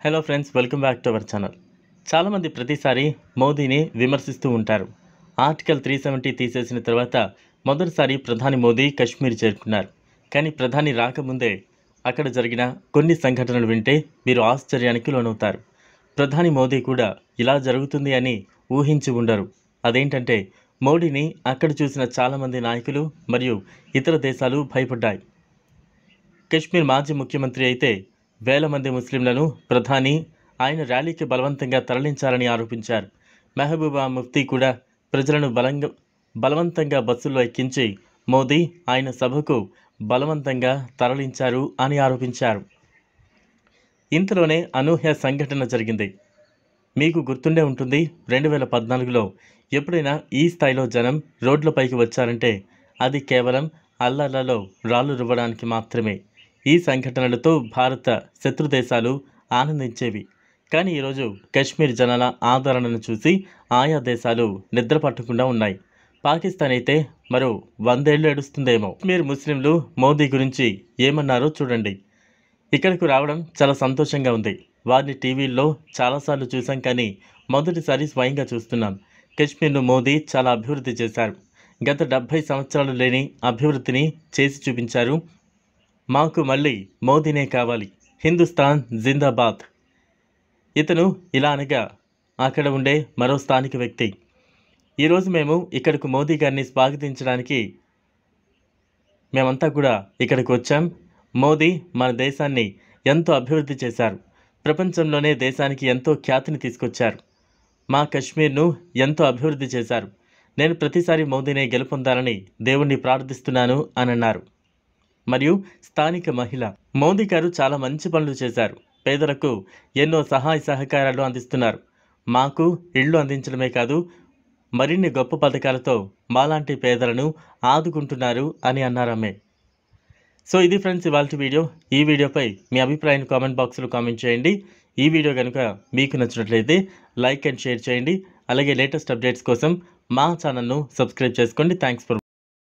Hello friends, welcome back to our channel. చాలామంది ప్రతిసారి మోదీని విమర్శిస్తూ ఉంటారు. ఆర్టికల్ 370 తీసేసిన తర్వాత మొదటిసారి ప్రధాని మోదీ కశ్మీర్ చేరుకున్నారు. కానీ ప్రధాని రాకముందే అక్కడ జరిగిన కొన్ని సంఘటనలు వింటే మీరు ఆశ్చర్యానికి లోనవుతారు. ప్రధాని మోదీ కూడా ఇలా జరుగుతుంది అని ఊహించి ఉండరు. అదేంటంటే మోడీని అక్కడ చూసిన చాలామంది నాయకులు మరియు ఇతర దేశాలు భయపడ్డాయి. కశ్మీర్ మాజీ ముఖ్యమంత్రి అయితే వేల మంది ముస్లింలను ప్రధాని ఆయన ర్యాలీకి బలవంతంగా తరలించారని ఆరోపించారు. మెహబూబా ముఫ్తీ కూడా ప్రజలను బలవంతంగా బస్సుల్లో ఎక్కించి మోదీ ఆయన సభకు బలవంతంగా తరలించారు అని ఆరోపించారు. ఇంతలోనే అనూహ్య సంఘటన జరిగింది. మీకు గుర్తుండే ఉంటుంది, 2014లో ఎప్పుడైనా ఈ స్థాయిలో జనం రోడ్లపైకి వచ్చారంటే అది కేవలం అల్లర్లలో రాళ్లు రువ్వడానికి మాత్రమే. ఈ సంఘటనలతో భారత శత్రు దేశాలు ఆనందించేవి. కానీ ఈరోజు కశ్మీర్ జనాల ఆదరణను చూసి ఆయా దేశాలు నిద్ర పట్టకుండా ఉన్నాయి. పాకిస్తాన్ అయితే మరో 100 ఏళ్ళు ఏడుస్తుందేమో. కశ్మీర్ ముస్లింలు మోదీ గురించి ఏమన్నారో చూడండి. ఇక్కడకు రావడం చాలా సంతోషంగా ఉంది. వారిని టీవీల్లో చాలాసార్లు చూసాం, కానీ మొదటిసారి స్వయంగా చూస్తున్నాం. కశ్మీర్ను మోదీ చాలా అభివృద్ధి చేశారు. గత 70 సంవత్సరాలు లేని అభివృద్ధిని చేసి చూపించారు. మాకు మళ్ళీ మోదీనే కావాలి, హిందుస్థాన్ జిందాబాద్. ఇతను ఇలా అనగా అక్కడ ఉండే మరో స్థానిక వ్యక్తి, ఈరోజు మేము ఇక్కడకు మోదీ గారిని స్వాగతించడానికి మేమంతా కూడా ఇక్కడికి వచ్చాం. మోదీ మన దేశాన్ని ఎంతో అభివృద్ధి చేశారు. ప్రపంచంలోనే దేశానికి ఎంతో ఖ్యాతిని తీసుకొచ్చారు. మా కశ్మీర్ను ఎంతో అభివృద్ధి చేశారు. నేను ప్రతిసారి మోదీనే గెలుపొందాలని దేవుణ్ణి ప్రార్థిస్తున్నాను అని అన్నారు. మరియు స్థానిక మహిళ, మోదీ గారు చాలా మంచి పనులు చేశారు. పేదలకు ఎన్నో సహాయ సహకారాలు అందిస్తున్నారు. మాకు ఇళ్ళు అందించడమే కాదు, మరిన్ని గొప్ప పథకాలతో మాలాంటి పేదలను ఆదుకుంటున్నారు అని అన్నారామె. సో ఇది ఫ్రెండ్స్ ఇవాల్టి వీడియో. ఈ వీడియోపై మీ అభిప్రాయాన్ని కామెంట్ బాక్స్లో కామెంట్ చేయండి. ఈ వీడియో కనుక మీకు నచ్చినట్లయితే లైక్ అండ్ షేర్ చేయండి. అలాగే లేటెస్ట్ అప్డేట్స్ కోసం మా ఛానల్ను సబ్స్క్రైబ్ చేసుకోండి. Thanks for